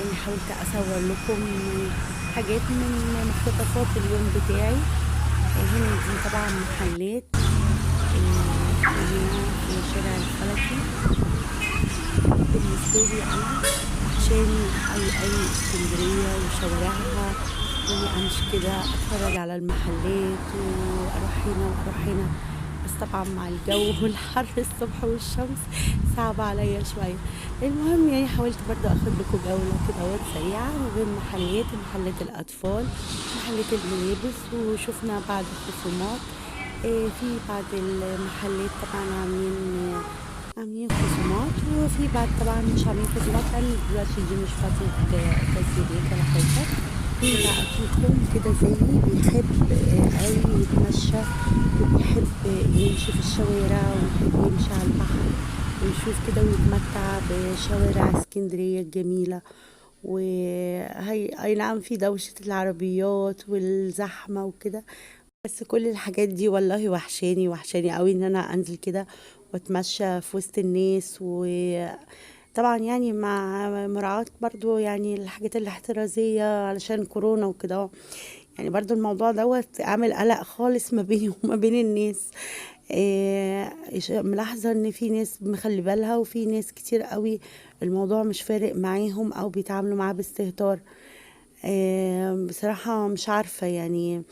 يعني حاولت اصور لكم حاجات من مقتطفات اليوم بتاعي. هنا دي طبعا محلات هنا في شارع الفلكي. بالنسبة لي أنا وحشاني أوي اسكندرية وشوارعها، وإني أمشي كده أتفرج على المحلات وأروح هنا وأروح هنا. بس طبعا مع الجو والحر الصبح والشمس صعب عليا شوية. المهم يعني حاولت برضو أخد لكم جولة كده سريعة ما بين محلات الأطفال، محلات الملابس، وشفنا بعض الخصومات. في بعض المحلات طبعا عاملين خصومات، وفي بعض طبعا مش عاملين خصومات لان دلوقتي دي مش فترة تسجيلات ولا حاجة. في بقى فيكم كده زيي بيحب قوي يتمشى وبيحب يمشي في الشوارع ويحب يمشي على البحر ويشوف كده ويتمتع بشوارع اسكندرية الجميلة. وهي اي نعم في دوشة العربيات والزحمة وكده، بس كل الحاجات دي والله وحشاني قوي ان انا انزل كده واتمشى في وسط الناس. وطبعا يعني مع مراعاة برضو يعني الحاجات الاحترازية علشان كورونا وكده. يعني برضو الموضوع دوت عامل قلق خالص ما بيني وما بين الناس. ملاحظة ان في ناس مخلي بالها وفي ناس كتير قوي الموضوع مش فارق معاهم او بيتعاملوا معاه باستهتار. بصراحة مش عارفة يعني.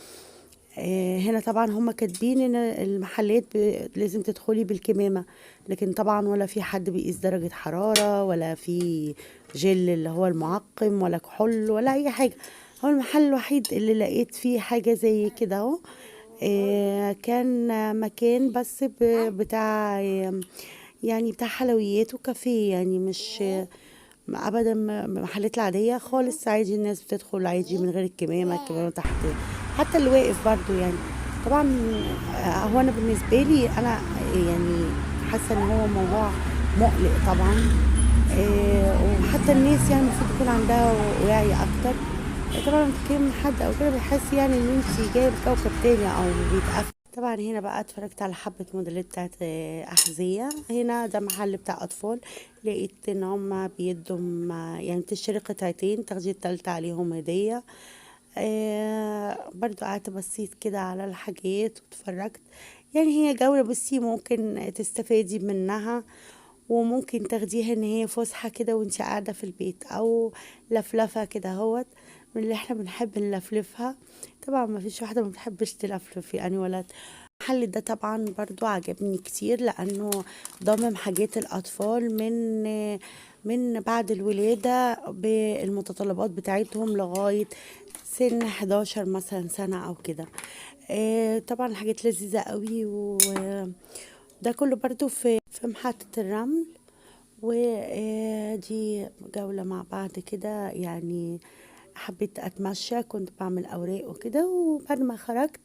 هنا طبعا هم كاتبين ان المحلات لازم تدخلي بالكمامة، لكن طبعا ولا في حد بيقيس درجة حرارة ولا في جل اللي هو المعقم ولا كحول ولا اي حاجة. هو المحل الوحيد اللي لقيت فيه حاجة زي كده اهو كان مكان بس بتاع يعني بتاع حلويات وكافيه، يعني مش ابدا محلات العاديه خالص، عادي الناس بتدخل عادي من غير الكمامه تحت، حتى اللي واقف برضو يعني. طبعا هو انا بالنسبه لي انا يعني حاسه ان هو موضوع مقلق طبعا. وحتى الناس يعني المفروض يكون عندها وعي اكتر. طبعا لما بتتكلم من حد او كده بيحس يعني ان انت جايه من كوكب تاني او بيتقفل. طبعا هنا بقى اتفرجت على حبة موديلات بتاعت أحذية. هنا ده محل بتاع أطفال، لقيت إن هما بيدوا يعني بتشتري قطعتين تاخدي التالتة عليهم هدية. برضو قعدت بصيت كده على الحاجات واتفرجت. يعني هي جولة بصي ممكن تستفادي منها، وممكن تاخديها ان هي فسحة كده وانت قاعدة في البيت، او لفلفة كده هوت من اللي احنا بنحب نلفلفها. طبعا ما فيش واحدة ما بتحبش تلفلف يعني ولا. المحل ده طبعا برضو عجبني كتير لانه ضامن حاجات الاطفال من بعد الولادة بالمتطلبات بتاعتهم لغاية سن 11 مثلا سنة او كده. طبعا حاجات لذيذة قوي، وده كله برضو في محطة الرمل. ودي جولة مع بعض كده يعني. حبيت اتمشى، كنت بعمل اوراق وكده، وبعد ما خرجت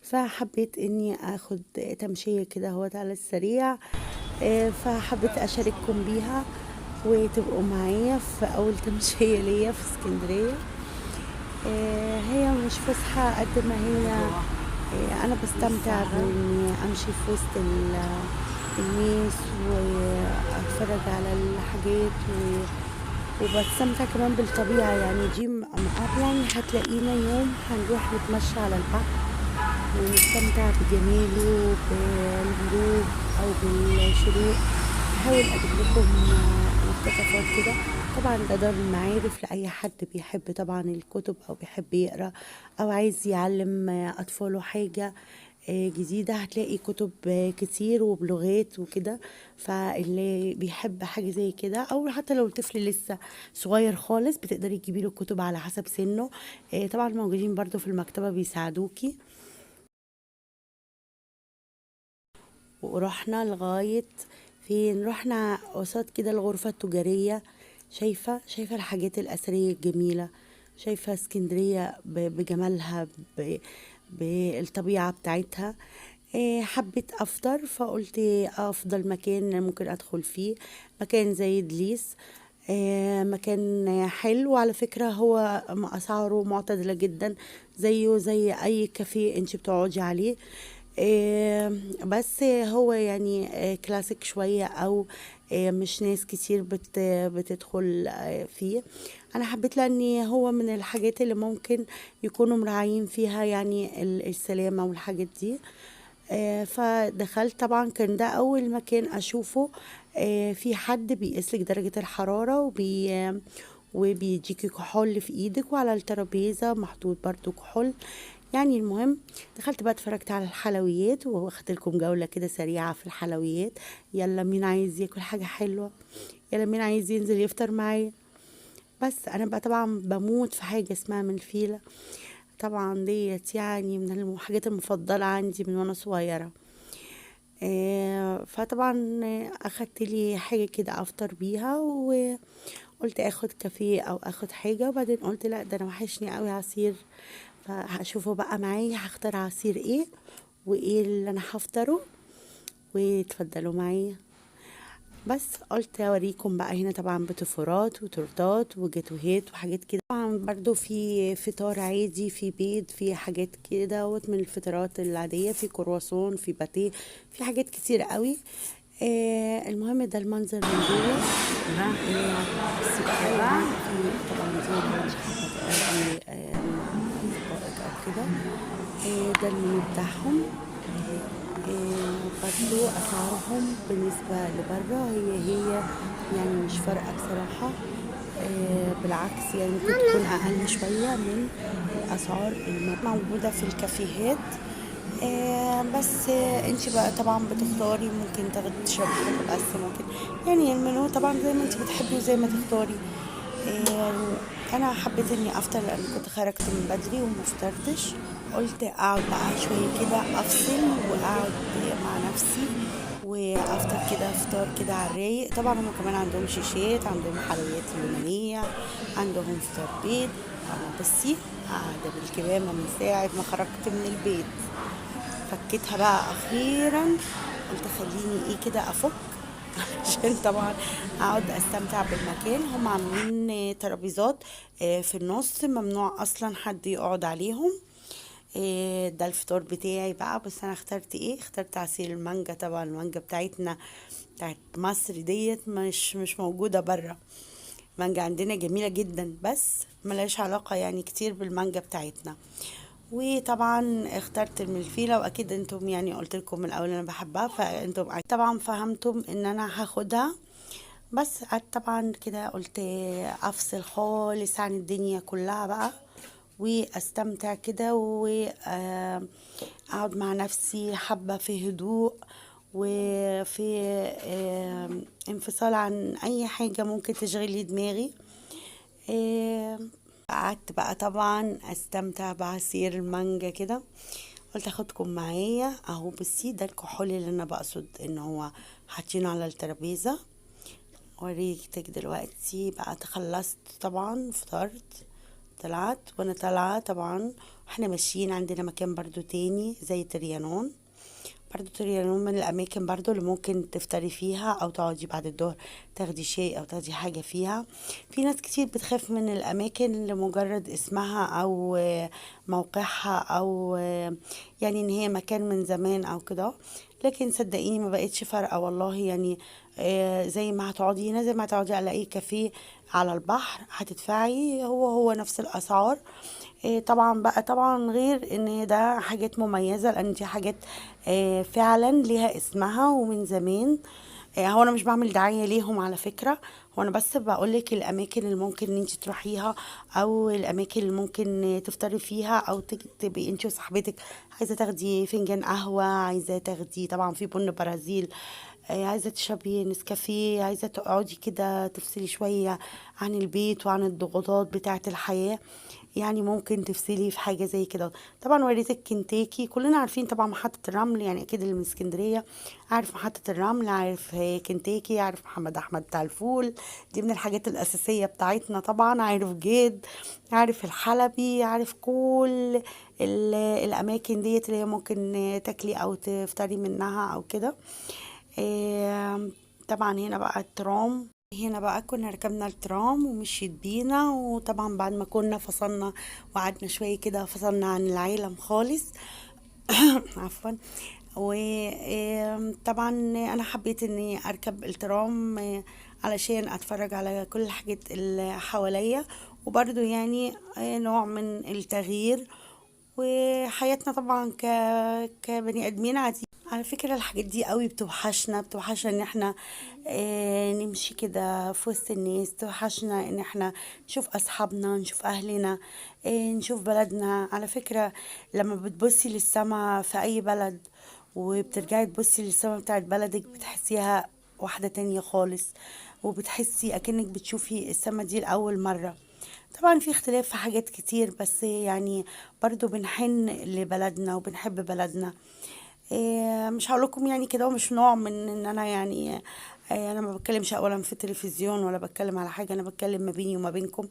فحبيت اني اخد تمشية كده هوت على السريع. فحبيت اشارككم بيها وتبقوا معايا في اول تمشية ليا في اسكندرية. هي مش فسحة قد ما هي انا بستمتع باني امشي في وسط الناس واتفرج على الحاجات وبستمتع كمان بالطبيعة. يعني دي يعني هتلاقينا يوم هنروح نتمشى على البحر ونستمتع بجماله بالغروب او بالشروق. هحاول اجيب لكم مقتطفات كده. طبعا ده دار المعارف لاي حد بيحب طبعا الكتب او بيحب يقرا او عايز يعلم اطفاله حاجه جديدة. هتلاقي كتب كتير وبلغات وكده. فاللي بيحب حاجة زي كده او حتى لو الطفل لسه صغير خالص بتقدري تجيبي له كتب على حسب سنه. طبعا موجودين برضو في المكتبة بيساعدوكي. ورحنا لغاية فين؟ رحنا قصاد كده الغرفة التجارية. شايفة الحاجات الأثرية الجميلة، شايفة اسكندرية بجمالها، بالطبيعة بتاعتها. حبيت أفطر فقلت أفضل مكان ممكن أدخل فيه مكان زي دليس. مكان حلو على فكرة، هو أسعاره معتدلة جدا زيه زي أي كافيه انت بتقعدي عليه. بس هو يعني كلاسيك شوية او مش ناس كتير بتدخل فيه. انا حبيت لان هو من الحاجات اللي ممكن يكونوا مراعيين فيها يعني السلامة والحاجات دي. فدخلت، طبعا كان ده اول مكان اشوفه في حد بيقيسلك درجة الحرارة وبيديكي كحول في ايدك، وعلى الترابيزة محطوط برضو كحول. يعني المهم دخلت بقى اتفرجت على الحلويات، واخدت لكم جولة كده سريعة في الحلويات. يلا مين عايز ياكل حاجة حلوة؟ يلا مين عايز ينزل يفطر معايا؟ بس انا بقى طبعا بموت في حاجة اسمها منفيلة. طبعا ديت يعني من الحاجات المفضلة عندي من وانا صغيرة. فطبعا اخدت لي حاجة كده افطر بيها، وقلت اخد كافيه او اخد حاجة، وبعدين قلت لا، ده انا وحشني قوي عصير. فهشوفه بقى معايا هختار عصير ايه وايه اللي انا هفطره، وتفضلوا معايا. بس قلت اوريكم بقى هنا طبعا بتفورات وتورتات وجاتوهات وحاجات كده. طبعا برضو في فطار عادي، في بيض، في حاجات كده من الفطارات العادية، في كرواسون، في باتيه، في حاجات كتير قوي. المهم ده المنظر من جوه. بس بقى في طبعا دي اللي مش حابة تقضي دقائق او كده. ده المنيو بتاعهم. برضو أسعارهم بالنسبة لبرا هي يعني مش فارقة بصراحة. بالعكس يعني ممكن تكون أقل شوية من الأسعار الموجودة في الكافيهات. بس انت بقى طبعا بتختاري، ممكن تاخدي تشربي حاجة، بس ممكن يعني المنيو طبعا زي ما انت بتحبي وزي ما تختاري. آه، انا حبيت اني افطر لان كنت خرجت من بدري وما فطرتش. قلت اقعد بقى شويه كده افصل واقعد مع نفسي وافطر كده فطار كده على الرايق. طبعا هم كمان عندهم شيشات، عندهم حلويات يونانيه، عندهم فطار بيض. انا بصي قاعده بالكمامه من ساعه ما خرجت من البيت، فكيتها بقى اخيرا. قلت خليني ايه كده افك عشان طبعا اقعد استمتع بالمكان. هم عاملين ترابيزات في النص، ممنوع اصلا حد يقعد عليهم. ده الفطار بتاعي بقى. بس انا اخترت ايه؟ اخترت عصير المانجا. طبعا المانجا بتاعتنا بتاعت مصر ديت مش موجودة برا. المانجا عندنا جميلة جدا، بس ملهاش علاقة يعني كتير بالمانجا بتاعتنا. وطبعا اخترت الملفيلة، واكيد انتم يعني قلت لكم من الاول انا بحبها، فانتم طبعا فهمتم ان انا هاخدها. بس قعدت طبعا كده قلت افصل خالص عن الدنيا كلها بقى، واستمتع كده واقعد مع نفسي حبة في هدوء، وفي انفصال عن اي حاجة ممكن تشغلي دماغي. قعدت بقى طبعا استمتع بعصير المانجا كده. قلت اخدكم معايا اهو. بصي ده الكحول اللي انا بقصد ان هو حاطينه على الترابيزه. وريتك دلوقتي بقى تخلصت طبعا فطرت، طلعت. وانا طالعه طبعا احنا ماشيين عندنا مكان برضو تاني زي تريانون. برضو تريانون من الاماكن برضو اللي ممكن تفطري فيها او تقعدي بعد الظهر تاخدي شاي او تاخدي حاجه فيها. في ناس كتير بتخاف من الاماكن لمجرد اسمها او موقعها، او يعني ان هي مكان من زمان او كده. لكن صدقيني ما بقتش فارقه والله. يعني زي ما هتقعدي هنا زي ما هتقعدي على اي كافيه على البحر هتدفعي، هو نفس الاسعار. طبعا بقى طبعا غير ان ده حاجات مميزة، لان دي حاجات فعلا ليها اسمها ومن زمان. هو انا مش بعمل دعاية ليهم على فكرة، هو انا بس بقولك الاماكن اللي ممكن ان انت تروحيها، او الاماكن اللي ممكن تفطري فيها، او تبقي انت وصاحبتك عايزة تاخدي فنجان قهوة، عايزة تاخدي طبعا في بن برازيل، عايزة تشربي نسكافيه، عايزة تقعدي كده تفصلي شوية عن البيت وعن الضغوطات بتاعة الحياة. يعني ممكن تفصلي في حاجة زي كده. طبعا وريتك كنتاكي، كلنا عارفين طبعا محطة الرمل، يعني اكيد اللي من اسكندرية عارف محطة الرمل، عارف كنتاكي، عارف محمد احمد بتاع الفول. دي من الحاجات الاساسية بتاعتنا طبعا. عارف جيد، عارف الحلبي، عارف كل الاماكن ديت اللي هي ممكن تاكلي او تفطري منها او كده. طبعا هنا بقى الترام. هنا بقى كنا ركبنا الترام ومشيت بينا. وطبعا بعد ما كنا فصلنا وقعدنا شوية كده، فصلنا عن العالم خالص عفوا. وطبعا انا حبيت اني اركب الترام علشان اتفرج على كل الحاجات اللي حواليا، وبرضو يعني نوع من التغيير. وحياتنا طبعا كبني ادمين عادي. على فكرة الحاجات دي قوي بتوحشنا ان احنا نمشي كده في وسط الناس، توحشنا ان احنا نشوف اصحابنا، نشوف اهلنا، نشوف بلدنا. على فكرة لما بتبصي للسما في اي بلد وبترجعي تبصي للسما بتاعت بلدك، بتحسيها واحدة تانية خالص، وبتحسي اكنك بتشوفي السما دي لأول مرة. طبعا في اختلاف في حاجات كتير، بس يعني برضو بنحن لبلدنا وبنحب بلدنا. مش هقول لكم يعني كده، ومش نوع من ان انا يعني انا ما بتكلمش اولا في التلفزيون ولا بتكلم على حاجه، انا بتكلم ما بيني وما بينكم.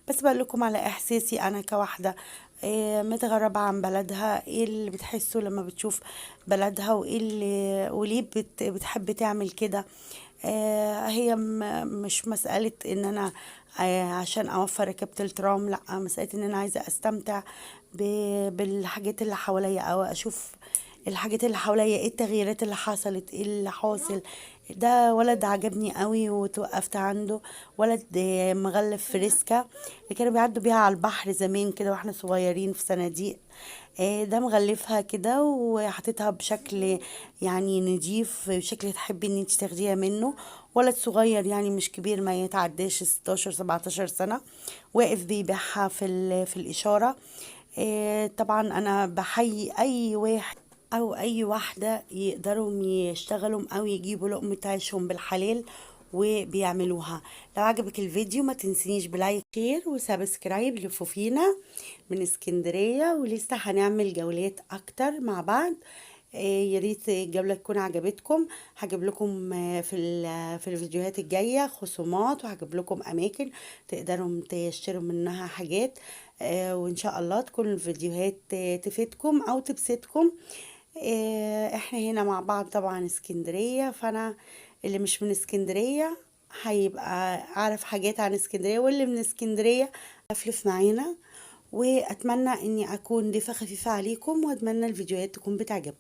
بس بقول لكم على احساسي انا كواحده متغربه عن بلدها، ايه اللي بتحسه لما بتشوف بلدها، وايه اللي وليه بتحب تعمل كده. هي مش مسألة ان انا عشان اوفر ركبة الترام، لا، مسألة ان انا عايزة استمتع بالحاجات اللي حواليا، او اشوف الحاجات اللي حواليا، ايه التغييرات اللي حصلت، ايه اللي حاصل. ده ولد عجبني قوي وتوقفت عنده، ولد مغلف فريسكا اللي كانوا بيعدوا بيها على البحر زمان كده واحنا صغيرين في صناديق. ده مغلفها كده وحطيتها بشكل يعني نضيف، بشكل تحبي ان انت تاخديها منه. ولد صغير يعني مش كبير، ما يتعداش 16 17 سنة، واقف بيبيعها في الإشارة. طبعا انا بحيي اي واحد او اي واحدة يقدروا يشتغلوا او يجيبوا لقمة عيشهم بالحلال وبيعملوها. لو عجبك الفيديو ما تنسينيش بلايك شير وسبسكرايب لفوفينا من اسكندرية، ولسه هنعمل جولات اكتر مع بعض. يا ريت الجولة تكون عجبتكم. هجيب لكم في الفيديوهات الجاية خصومات، وهجيب لكم اماكن تقدروا تشتروا منها حاجات. وان شاء الله تكون الفيديوهات تفيدكم او تبسطكم. احنا هنا مع بعض طبعا اسكندرية، فانا اللي مش من اسكندرية هيبقى عارف حاجات عن اسكندرية، واللي من اسكندرية افلف معانا. واتمنى اني اكون ضيفة خفيفة عليكم، واتمنى الفيديوهات تكون بتعجبكم.